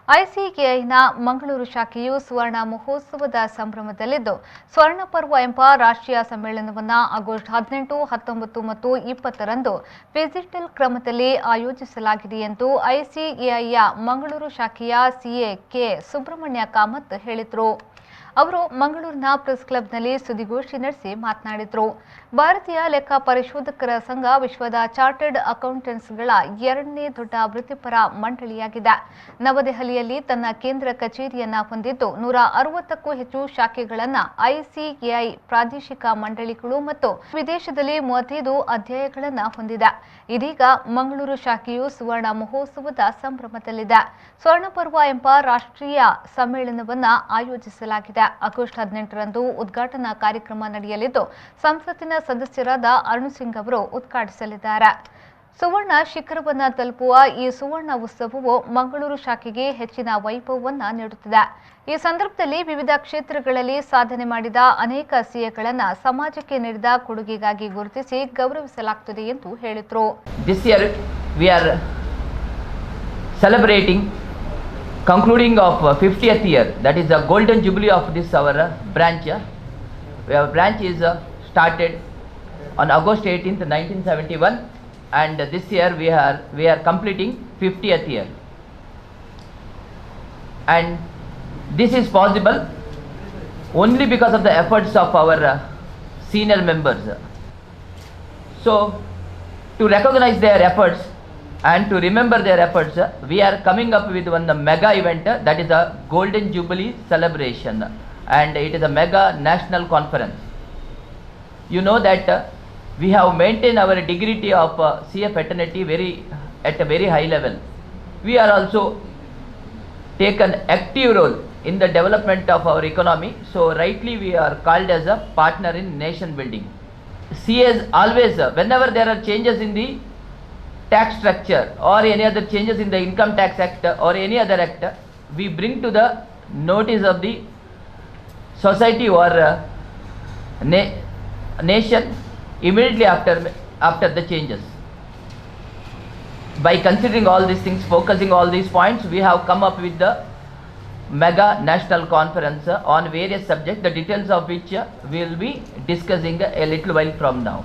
ಐಸಿಎಐನ ಮಂಗಳೂರು ಶಾಖೆಯು ಸುವರ್ಣ ಮಹೋತ್ಸವದ ಸಂಭ್ರಮದಲ್ಲಿದ್ದು, ಸ್ವರ್ಣ ಪರ್ವ ಎಂಬ ರಾಷ್ಟ್ರೀಯ ಸಮ್ಮೇಳನವನ್ನು ಆಗಸ್ಟ್ 18, 19 ಮತ್ತು 20ರಂದು ಡಿಜಿಟಲ್ ಕ್ರಮದಲ್ಲಿ ಆಯೋಜಿಸಲಾಗಿದೆ ಎಂದು ಐಸಿಎಐಯ ಮಂಗಳೂರು ಶಾಖೆಯ ಸಿಎ ಕೆ ಸುಬ್ರಹ್ಮಣ್ಯ ಕಾಮತ್ ಹೇಳಿದರು. ಅವರು ಮಂಗಳೂರಿನ ಪ್ರೆಸ್ ಕ್ಲಬ್ನಲ್ಲಿ ಸುದ್ದಿಗೋಷ್ಠಿ ನಡೆಸಿ ಮಾತನಾಡಿದರು. ಭಾರತೀಯ ಲೆಕ್ಕ ಪರಿಶೋಧಕರ ಸಂಘ ವಿಶ್ವದ ಚಾರ್ಟರ್ಡ್ ಅಕೌಂಟೆಂಟ್ಸ್ಗಳ 2ನೇ ದೊಡ್ಡ ವೃತ್ತಿಪರ ಮಂಡಳಿಯಾಗಿದೆ. ನವದೆಹಲಿಯಲ್ಲಿ ತನ್ನ ಕೇಂದ್ರ ಕಚೇರಿಯನ್ನ ಹೊಂದಿದ್ದು 160ಕ್ಕೂ ಹೆಚ್ಚು ಶಾಖೆಗಳನ್ನು ಐಸಿಎಐ ಪ್ರಾದೇಶಿಕ ಮಂಡಳಿಗಳು ಮತ್ತು ವಿದೇಶದಲ್ಲಿ 35 ಅಧ್ಯಾಯಗಳನ್ನು ಹೊಂದಿದೆ. ಇದೀಗ ಮಂಗಳೂರು ಶಾಖೆಯು ಸುವರ್ಣ ಮಹೋತ್ಸವದ ಸಂಭ್ರಮದಲ್ಲಿದೆ. ಸ್ವರ್ಣ ಪರ್ವ ಎಂಬ ರಾಷ್ಟ್ರೀಯ ಸಮ್ಮೇಳನವನ್ನು ಆಯೋಜಿಸಲಾಗಿದೆ. ಆಗಸ್ಟ್ 18ರಂದು ಉದ್ಘಾಟನಾ ಕಾರ್ಯಕ್ರಮ ನಡೆಯಲಿದ್ದು, ಸಂಸತ್ತಿನ ಸದಸ್ಯರಾದ ಅರುಣ್ ಸಿಂಗ್ ಅವರು ಉದ್ಘಾಟಿಸಲಿದ್ದಾರೆ. ಸುವರ್ಣ ಶಿಖರವನ್ನು ತಲುಪುವ ಈ ಸುವರ್ಣ ಉತ್ಸವವು ಮಂಗಳೂರು ಶಾಖೆಗೆ ಹೆಚ್ಚಿನ ವೈಭವವನ್ನು ನೀಡುತ್ತಿದೆ. ಈ ಸಂದರ್ಭದಲ್ಲಿ ವಿವಿಧ ಕ್ಷೇತ್ರಗಳಲ್ಲಿ ಸಾಧನೆ ಮಾಡಿದ ಅನೇಕ ಸಿಎಗಳನ್ನು ಸಮಾಜಕ್ಕೆ ನೀಡಿದ ಕೊಡುಗೆಗಾಗಿ ಗುರುತಿಸಿ ಗೌರವಿಸಲಾಗುತ್ತದೆ ಎಂದು ಹೇಳಿದರು. This year we are celebrating concluding of 50th year, that is the golden jubilee of this our branch. Our branch is started on August 18th 1971, and this year we are completing 50th year, and this is possible only because of the efforts of our senior members. So to recognize their efforts and to remember their efforts, we are coming up with one mega event, that is a Golden Jubilee celebration, and it is a mega national conference. You know that we have maintained our dignity of CA fraternity at a very high level. We are also taken active role in the development of our economy, so rightly we are called as a partner in nation building. CAs always, whenever there are changes in the tax structure or any other changes in the income tax act or any other act, we bring to the notice of the society or nation immediately after the changes. By considering all these things, focusing all these points, we have come up with the mega national conference on various subjects, the details of which we will be discussing a little while from now.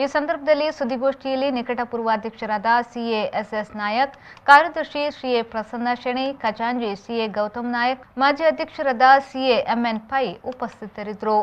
ಈ ಸಂದರ್ಭದಲ್ಲಿ ಸುದ್ದಿಗೋಷ್ಠಿಯಲ್ಲಿ ನಿಕಟಪೂರ್ವಾಧ್ಯಕ್ಷರಾದ CA S S Nayak, ಕಾರ್ಯದರ್ಶಿ CA Prasanna Shenoy, ಖಜಾಂಜಿ CA Gautam Nayak, ಮಾಜಿ ಅಧ್ಯಕ್ಷರಾದ CA MN pi ಉಪಸ್ಥಿತರಿದ್ದರು.